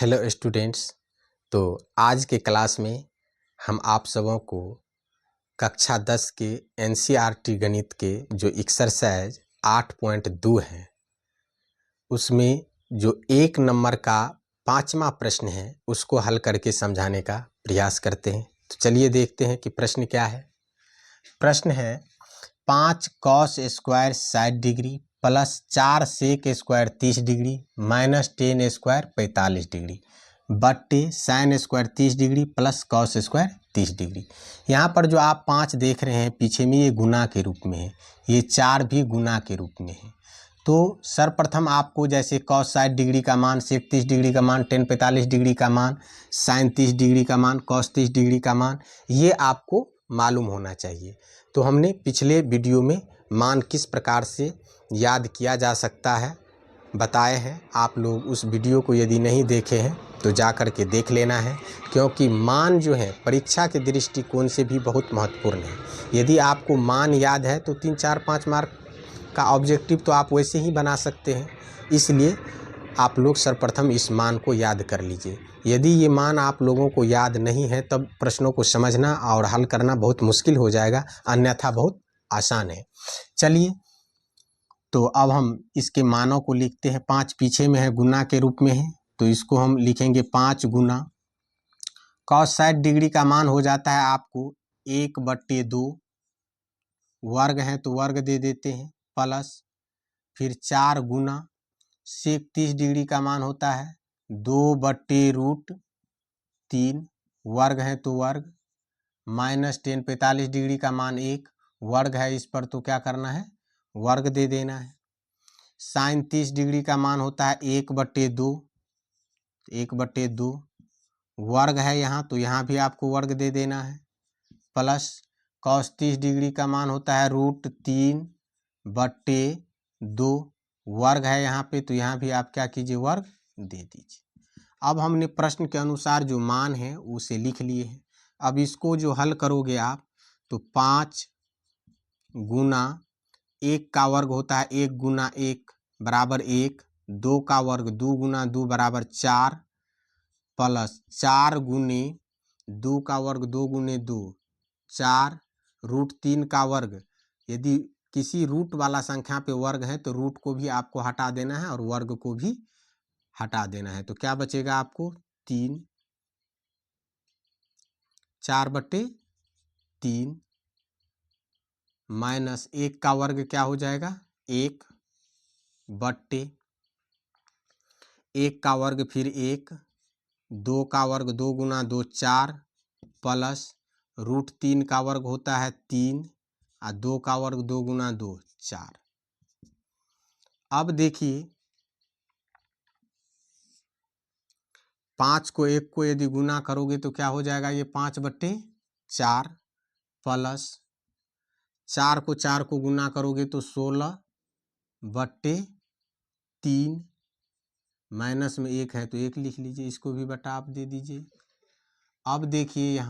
Hello students. तो आज के क्लास में हम आप सबों को कक्षा 10 के एनसीईआरटी गणित के जो एक्सरसाइज 8.2 है उसमें जो 1 नंबर का 5वां प्रश्न है उसको हल करके समझाने का प्रयास करते हैं। तो चलिए देखते हैं कि प्रश्न क्या है। प्रश्न है 5 cos square 60 degree plus 4 sec square 30 degree minus 10 square 45 degree बट्टे sine square 30 degree plus cos square 30 degree. यहाँ पर जो आप 5 देख रहे हैं पीछे में ये गुना के रूप में है, ये 4 भी गुना के रूप में है। तो सर्वप्रथम आपको जैसे कॉस 60 डिग्री का मान, सेक 30 डिग्री का मान, टेन 45 डिग्री का मान, साइन 30 डिग्री का मान, कॉस 30 डिग्री का मान, ये आपको मालूम होना चाहिए। तो हमने पिछले वीडियो में मान किस प्रकार से याद किया जा सकता है बताए हैं। आप लोग उस वीडियो को यदि नहीं देखे हैं तो जा कर के देख लेना है, क्योंकि मान जो है परीक्षा के दृष्टिकोण से भी बहुत महत्वपूर्ण है। यदि आपको मान याद है तो 3, 4, 5 मार्क का ऑब्जेक्टिव तो आप वैसे ही बना सकते हैं। इसलिए आप लोग सर्वप्रथम इस मान को याद कर लीजिए। यदि ये मान आप लोगों को याद नहीं है तब प्रश्नों को समझना और हल करना बहुत मुश्किल हो जाएगा, अन्यथा बहुत आसान है। चलिए तो अब हम इसके मानों को लिखते हैं। 5 पीछे में है, गुना के रूप में है, तो इसको हम लिखेंगे 5 गुना कॉस 60 डिग्री का मान हो जाता है आपको 1/2, वर्ग है तो वर्ग दे देते हैं, प्लस फिर 4 गुना सेक 30 डिग्री का मान होता है 2/√3, वर्ग है तो वर्ग, माइनस 10 45 डिग्री का मान 1, वर्ग है इस पर तो क्या करना है, वर्ग दे देना है। साइन 30 डिग्री का मान होता है 1/2, 1/2, वर्ग है यहाँ तो यहाँ भी आपको वर्ग दे देना है, प्लस कॉस 30 डिग्री का मान होता है √3/2, वर्ग है यहाँ पे तो यहाँ भी आप क्या कीजिए, वर्ग दे दीजिए। अब हमने प्रश्न के अनुसार जो मान है उसे लिख लिए हैं। अब इसको जो हल करोगे आप तो 5 गुना 1 का वर्ग होता है 1 गुना 1 बराबर 1, 2 का वर्ग 2 गुना 2 बराबर 4, प्लस 4 गुने 2 का वर्ग 2 गुने 2 4, √3 का वर्ग। यदि किसी रूट वाला संख्या पे वर्ग है तो रूट को भी आपको हटा देना है और वर्ग को भी हटा देना है। तो क्या बचेगा आपको 3, 4/3 माइनस 1 का वर्ग क्या हो जाएगा 1 बट्टे 1 का वर्ग फिर 1, 2 का वर्ग 2 गुना 2 4, प्लस √3 का वर्ग होता है 3 और 2 का वर्ग 2 गुना 2 4। अब देखिए 5 को 1 को यदि गुना करोगे तो क्या हो जाएगा, ये 5/4, प्लस 4 को 4 को गुना करोगे तो 16/3, माइनस में 1 है तो 1 लिख लीजिए, इसको भी बटा आप दे दीजिए। अब देखिए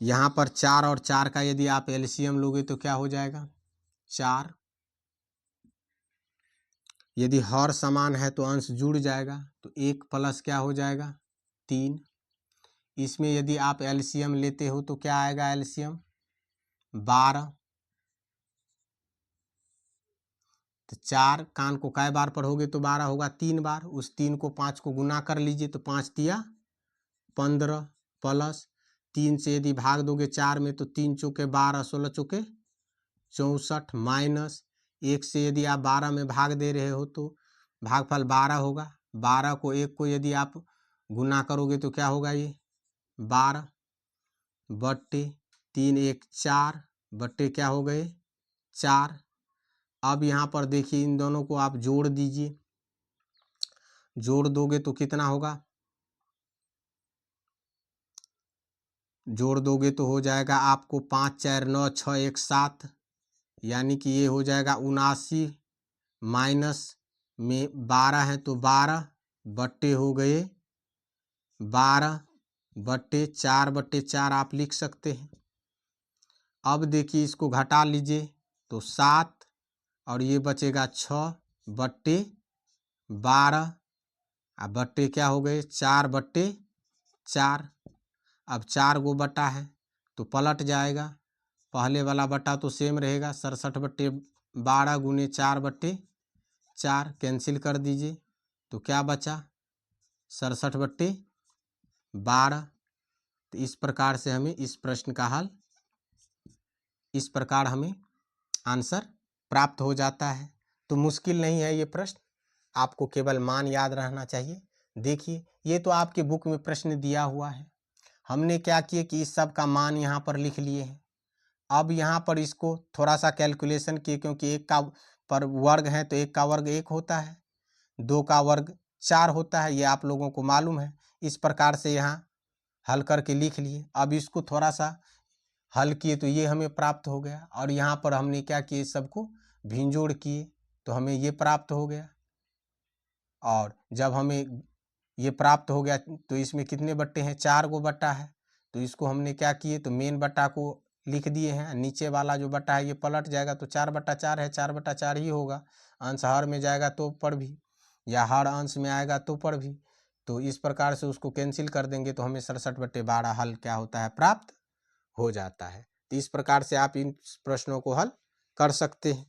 यहाँ पर 4 और 4 का यदि आप एलसीएम लोगे तो क्या हो जाएगा 4। यदि हर समान है तो अंश जुड़ जाएगा तो 1 प्लस क्या हो जाएगा 3। इसमें यदि आप एलसीएम लेते हो तो क्या आएगा एलसीएम 12। तो 4 कान को कै बार पढ़ोगे तो 12 होगा 3 बार। उस 3 को 5 को गुना कर लीजिए तो 5 तिया 15, प्लस 3 से यदि भाग दोगे 4 में तो 3 चौके 12, 16 चौके 64, माइनस 1 से यदि आप 12 में भाग दे रहे हो तो भागफल 12 होगा। 12 को 1 को यदि आप गुना करोगे तो क्या होगा, ये 12/3, 1 4 बट्टे क्या हो गए 4। अब यहाँ पर देखिए इन दोनों को आप जोड़ दीजिए, जोड़ दोगे तो कितना होगा, जोड़ दोगे तो हो जाएगा आपको 5 4 9 6 1 7, यानी कि ये हो जाएगा 79, माइनस में 12 है तो 12 बट्टे हो गए 12/4/4 आप लिख सकते हैं। अब देखिए इसको घटा लीजिए तो 7 और ये बचेगा 6/12 अब बट्टे क्या हो गए 4/4। अब 4 गो बटा है तो पलट जाएगा, पहले वाला बटा तो सेम रहेगा 67/12 गुने 4/4 कैंसिल कर दीजिए तो क्या बचा 67/12। तो इस प्रकार से हमें इस प्रश्न का हल, इस प्रकार हमें आंसर प्राप्त हो जाता है। तो मुश्किल नहीं है ये प्रश्न, आपको केवल मान याद रहना चाहिए। देखिए ये तो आपके बुक में प्रश्न दिया हुआ है, हमने क्या किए कि इस सब का मान यहाँ पर लिख लिए हैं। अब यहाँ पर इसको थोड़ा सा कैलकुलेशन किए, क्योंकि एक का पर वर्ग है तो एक का वर्ग 1 होता है, 2 का वर्ग 4 होता है, ये आप लोगों को मालूम है। इस प्रकार से यहाँ हल करके लिख लिए। अब इसको थोड़ा सा हल किए तो ये हमें प्राप्त हो गया, और यहाँ पर हमने क्या किए सबको भिंजोड़ किए तो हमें ये प्राप्त हो गया। और जब हमें ये प्राप्त हो गया तो इसमें कितने बट्टे हैं 4 गो बट्टा है, तो इसको हमने क्या किए तो मेन बट्टा को लिख दिए हैं, नीचे वाला जो बट्टा है ये पलट जाएगा तो 4/4 है, 4/4 ही होगा। अंश हर में जाएगा तो पर भी, या हर अंश में आएगा तो पर भी, तो इस प्रकार से उसको कैंसिल कर देंगे तो हमें 67/12 हल क्या होता है प्राप्त हो जाता है। तो इस प्रकार से आप इन प्रश्नों को हल कर सकते हैं।